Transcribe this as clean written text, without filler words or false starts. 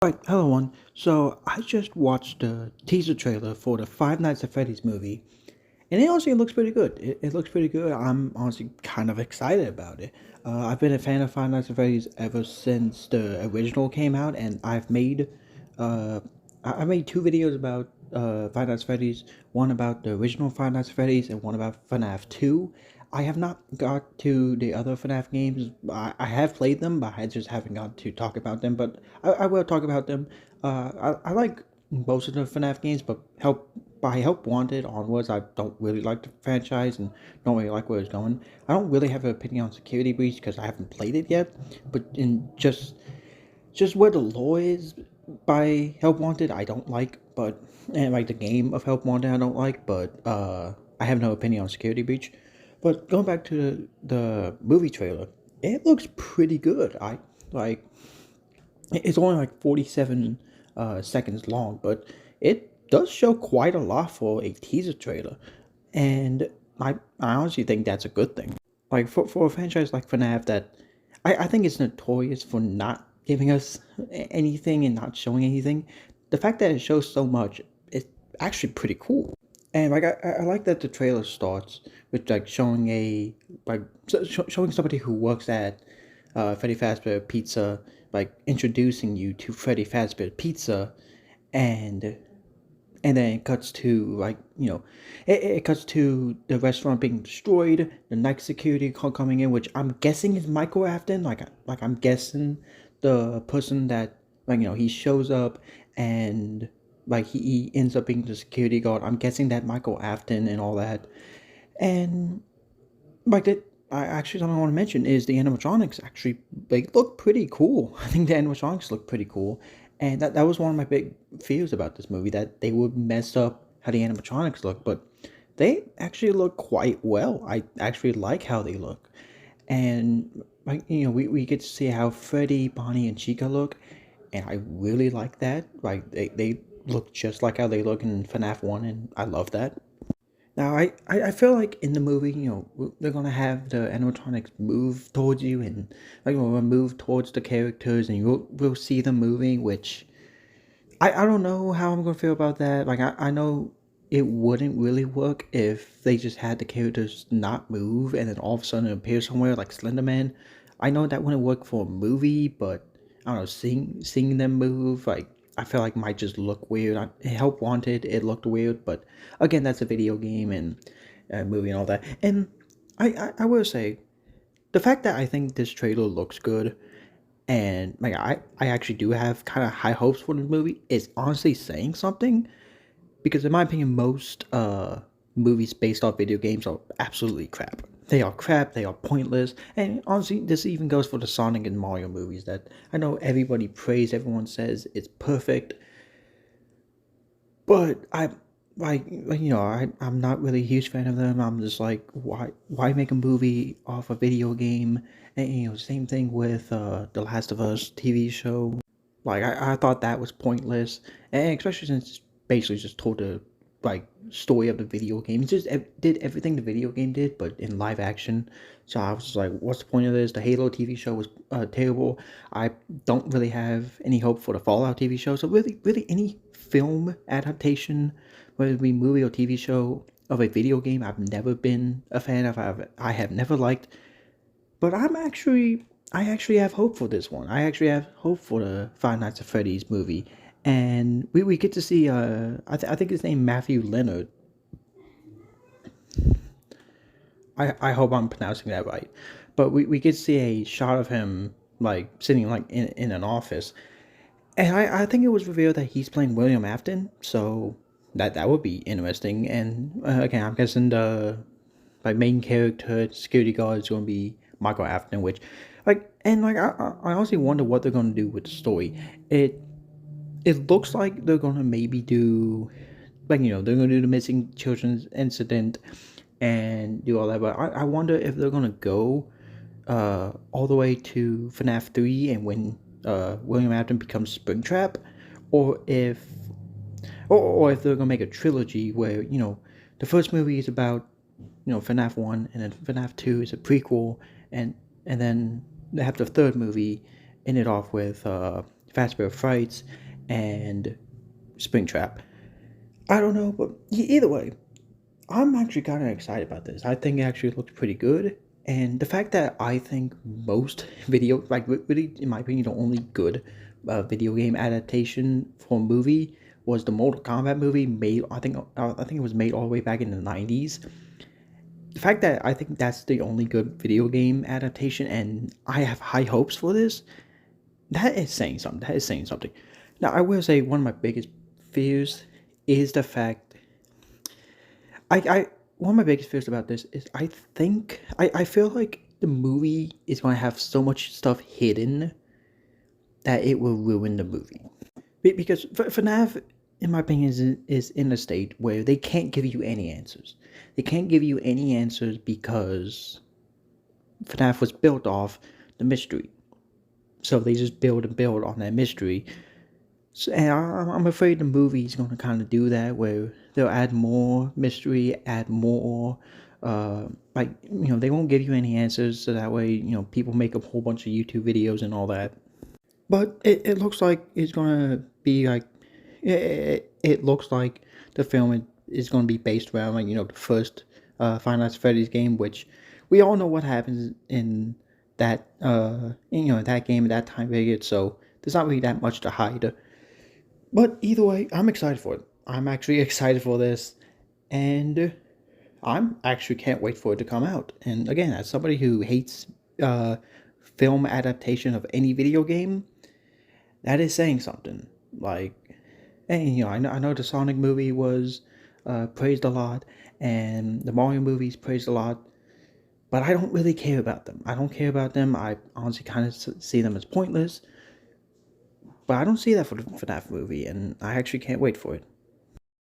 Right, hello one. So I just watched the teaser trailer for the Five Nights at Freddy's movie, and it honestly looks pretty good. It looks pretty good. I'm honestly kind of excited about it. I've been a fan of Five Nights at Freddy's ever since the original came out, and uh, I made two videos about Five Nights at Freddy's. One about the original Five Nights at Freddy's, and one about FNAF 2. I have not got to the other FNAF games. I have played them, but I just haven't got to talk about them. But I will talk about them. I like most of the FNAF games, but Help Wanted onwards, I don't really like the franchise and don't really like where it's going. I don't really have an opinion on Security Breach because I haven't played it yet, but in just where the lore is by Help Wanted, I don't like, but and like the game of Help Wanted, I don't like, but I have no opinion on Security Breach. But going back to the movie trailer, it looks pretty good. I like it's only like 47 seconds long, but it does show quite a lot for a teaser trailer. And I honestly think that's a good thing. Like for a franchise like FNAF that I think it's notorious for not giving us anything and not showing anything. The fact that it shows so much is actually pretty cool. And like I like that the trailer starts with like showing a like showing somebody who works at Freddy Fazbear Pizza, like introducing you to Freddy Fazbear Pizza, and and then it cuts to it cuts to the restaurant being destroyed, the night security call coming in, which I'm guessing is Michael Afton. Like I'm guessing the person that he shows up and like he ends up being the security guard. I'm guessing that Michael Afton and all that. And like that, I actually something I want to mention is the animatronics actually they look pretty cool. I think the animatronics look pretty cool, and that was one of my big fears about this movie that they would mess up how the animatronics look, but they actually look quite well. I actually like how they look, and like we get to see how Freddy, Bonnie, and Chica look, and I really like that. Like they look just like how they look in FNAF 1, and I love that. Now, I feel like in the movie, they're gonna have the animatronics move towards you and like will move towards the characters, and we'll see them moving. Which I don't know how I'm gonna feel about that. Like I know it wouldn't really work if they just had the characters not move and then all of a sudden appear somewhere like Slender Man. I know that wouldn't work for a movie, but I don't know, seeing them move, like I feel like might just look weird. Help Wanted, it looked weird, but again, that's a video game and a movie and all that. And I will say the fact that I think this trailer looks good and like I actually do have kind of high hopes for the movie is honestly saying something because in my opinion most movies based off video games are absolutely crap. They are crap, they are pointless, and honestly this even goes for the Sonic and Mario movies that I know everybody praise, everyone says it's perfect, but I'm not really a huge fan of them. I'm just like, why make a movie off a video game? And same thing with the Last of Us TV show. Like I thought that was pointless, and especially since it's basically just told the like story of the video game. It just did everything the video game did, but in live action. So I was just like, what's the point of this? The Halo TV show was terrible. I don't really have any hope for the Fallout TV show. So really any film adaptation, whether it be movie or TV show of a video game, I've never been a fan of. I have never liked. But I actually have hope for this one. I actually have hope for the Five Nights at Freddy's movie, and we get to see I think his name Matthew Leonard. I hope I'm pronouncing that right, but we get to see a shot of him like sitting like in an office, and I think it was revealed that he's playing William Afton, so that would be interesting. And again, I'm guessing the like main character security guard is going to be Michael Afton, which I honestly wonder what they're going to do with the story. It looks like they're going to maybe do they're going to do the missing children's incident and do all that, but I wonder if they're going to go all the way to FNAF 3 and when William Afton becomes Springtrap, or if or if they're gonna make a trilogy where the first movie is about FNAF 1, and then FNAF 2 is a prequel, and then they have the third movie end it off with Fazbear Frights, and Springtrap. I don't know, but either way, I'm actually kind of excited about this. I think it actually looks pretty good. And the fact that I think most video, like really, in my opinion, the only good video game adaptation for a movie was the Mortal Kombat movie made. I think it was made all the way back in the '90s. The fact that I think that's the only good video game adaptation, and I have high hopes for this, that is saying something. That is saying something. Now, I will say one of my biggest fears is the fact I one of my biggest fears about this is I feel like the movie is going to have so much stuff hidden that it will ruin the movie. Because FNAF, in my opinion, is in a state where they can't give you any answers. They can't give you any answers because FNAF was built off the mystery. So they just build and build on that mystery. So, and I'm afraid the movie's going to kind of do that, where they'll add more mystery, add more, they won't give you any answers, so that way, people make a whole bunch of YouTube videos and all that. But it looks like it's going to be like, it looks like the film is going to be based around, the first Five Nights at Freddy's game, which we all know what happens in that, that game, that time period, so there's not really that much to hide. But either way, I'm excited for it. I'm actually excited for this, and I'm actually can't wait for it to come out. And again, as somebody who hates uh, film adaptation of any video game, that is saying something. Like, and I know the Sonic movie was praised a lot, and the Mario movies praised a lot, but I don't really care about them. I don't care about them. I honestly kind of see them as pointless. But I don't see that for the FNAF movie, and I actually can't wait for it.